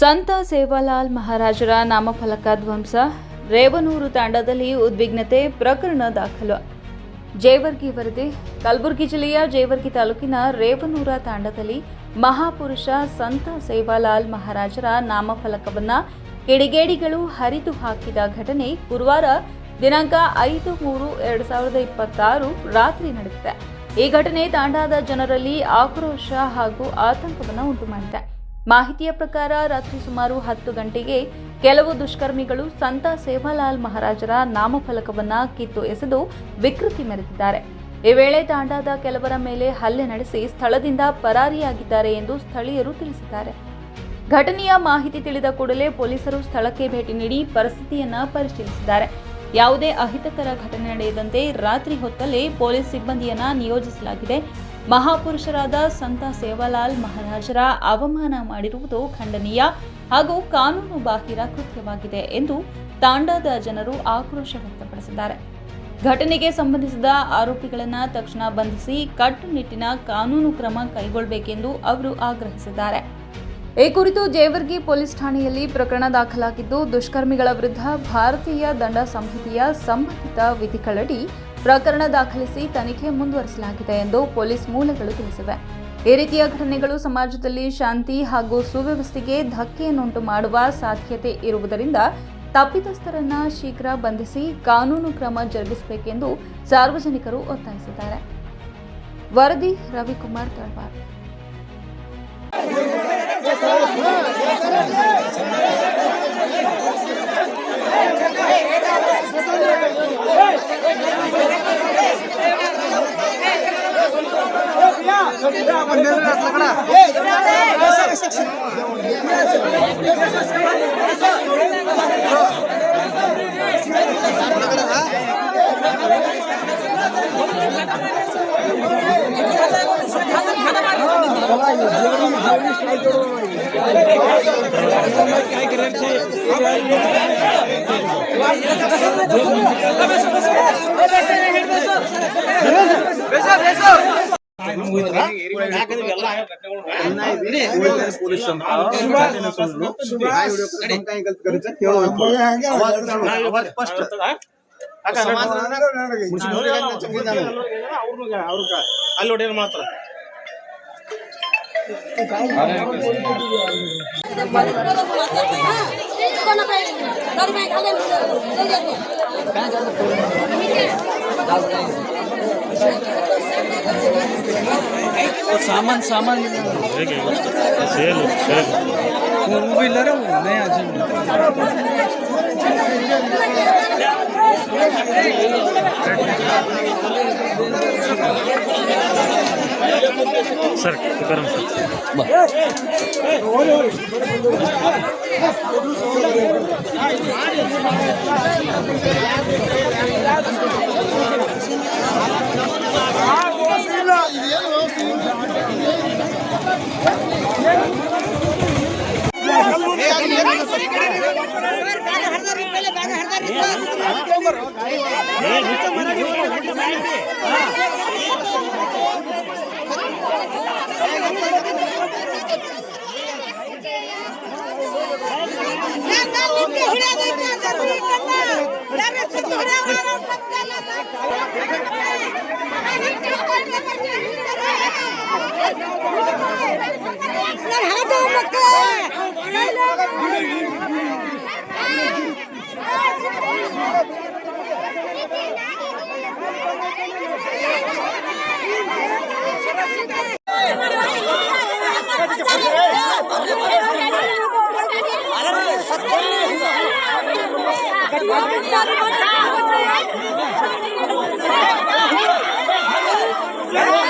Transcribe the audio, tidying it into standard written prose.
ಸಂತ ಸೇವಾಲಾಲ್ ಮಹಾರಾಜರ ನಾಮಫಲಕ ಧ್ವಂಸ, ರೇವನೂರು ತಾಂಡಾದಲ್ಲಿ ಉದ್ವಿಗ್ನತೆ, ಪ್ರಕರಣ ದಾಖಲು. ಜೇವರ್ಗಿ ವರದಿ. ಕಲಬುರಗಿ ಜಿಲ್ಲೆಯ ಜೇವರ್ಗಿ ತಾಲೂಕಿನ ರೇವನೂರ ತಾಂಡಾದಲ್ಲಿ ಮಹಾಪುರುಷ ಸಂತ ಸೇವಾಲಾಲ್ ಮಹಾರಾಜರ ನಾಮಫಲಕವನ್ನು ಕಿಡಿಗೇಡಿಗಳು ಹರಿದು ಹಾಕಿದ ಘಟನೆ ಗುರುವಾರ ದಿನಾಂಕ 5/3/2026 ರಾತ್ರಿ ನಡೆದಿದೆ. ಈ ಘಟನೆ ತಾಂಡಾದ ಜನರಲ್ಲಿ ಆಕ್ರೋಶ ಹಾಗೂ ಆತಂಕವನ್ನು ಉಂಟುಮಾಡಿದೆ. ಮಾಹಿತಿಯ ಪ್ರಕಾರ ರಾತ್ರಿ ಸುಮಾರು 10 ಗಂಟೆಗೆ ಕೆಲವು ದುಷ್ಕರ್ಮಿಗಳು ಸಂತ ಸೇವಾಲಾಲ್ ಮಹಾರಾಜರ ನಾಮಫಲಕವನ್ನು ಕಿತ್ತು ಎಸೆದು ವಿಕೃತಿ ಮೆರೆದಿದ್ದಾರೆ. ಈ ವೇಳೆ ತಾಂಡಾದ ಕೆಲವರ ಮೇಲೆ ಹಲ್ಲೆ ನಡೆಸಿ ಸ್ಥಳದಿಂದ ಪರಾರಿಯಾಗಿದ್ದಾರೆ ಎಂದು ಸ್ಥಳೀಯರು ತಿಳಿಸಿದ್ದಾರೆ. ಘಟನೆಯ ಮಾಹಿತಿ ತಿಳಿದ ಕೂಡಲೇ ಪೊಲೀಸರು ಸ್ಥಳಕ್ಕೆ ಭೇಟಿ ನೀಡಿ ಪರಿಸ್ಥಿತಿಯನ್ನು ಪರಿಶೀಲಿಸಿದ್ದಾರೆ. ಯಾವುದೇ ಅಹಿತಕರ ಘಟನೆ ನಡೆಯದಂತೆ ರಾತ್ರಿ ಹೊತ್ತಲ್ಲೇ ಪೊಲೀಸ್ ಸಿಬ್ಬಂದಿಯನ್ನು ನಿಯೋಜಿಸಲಾಗಿದೆ. ಮಹಾಪುರುಷರಾದ ಸಂತ ಸೇವಾಲಾಲ್ ಮಹಾರಾಜರ ಅವಮಾನ ಮಾಡಿರುವುದು ಖಂಡನೀಯ ಹಾಗೂ ಕಾನೂನು ಬಾಹಿರ ಕೃತ್ಯವಾಗಿದೆ ಎಂದು ತಾಂಡಾದ ಜನರು ಆಕ್ರೋಶ ವ್ಯಕ್ತಪಡಿಸಿದ್ದಾರೆ. ಘಟನೆಗೆ ಸಂಬಂಧಿಸಿದ ಆರೋಪಿಗಳನ್ನು ತಕ್ಷಣ ಬಂಧಿಸಿ ಕಟ್ಟುನಿಟ್ಟಿನ ಕಾನೂನು ಕ್ರಮ ಕೈಗೊಳ್ಳಬೇಕೆಂದು ಅವರು ಆಗ್ರಹಿಸಿದ್ದಾರೆ. ಈ ಕುರಿತು ಜೇವರ್ಗಿ ಪೊಲೀಸ್ ಠಾಣೆಯಲ್ಲಿ ಪ್ರಕರಣ ದಾಖಲಾಗಿದ್ದು, ದುಷ್ಕರ್ಮಿಗಳ ವಿರುದ್ಧ ಭಾರತೀಯ ದಂಡ ಸಂಹಿತೆಯ ಸಂಬಂಧಿತ ವಿಧಿಗಳಡಿ ಪ್ರಕರಣ ದಾಖಲಿಸಿ ತನಿಖೆ ಮುಂದುವರಿಸಲಾಗಿದೆ ಎಂದು ಪೊಲೀಸ್ ಮೂಲಗಳು ತಿಳಿಸಿವೆ. ಈ ರೀತಿಯ ಘಟನೆಗಳು ಸಮಾಜದಲ್ಲಿ ಶಾಂತಿ ಹಾಗೂ ಸುವ್ಯವಸ್ಥೆಗೆ ಧಕ್ಕೆಯನ್ನುಂಟು ಮಾಡುವ ಸಾಧ್ಯತೆ ಇರುವುದರಿಂದ ತಪ್ಪಿತಸ್ಥರನ್ನ ಶೀಘ್ರ ಬಂಧಿಸಿ ಕಾನೂನು ಕ್ರಮ ಜರುಗಿಸಬೇಕೆಂದು ಸಾರ್ವಜನಿಕರು ಒತ್ತಾಯಿಸಿದ್ದಾರೆ. ವರದಿ ರವಿಕುಮಾರ್ ತಳವಾರ್. ಅಲ್ಲಿ ಮಾತ್ರ सामान सेल वो भी ले रहा हूँ नया सर करो Yeah.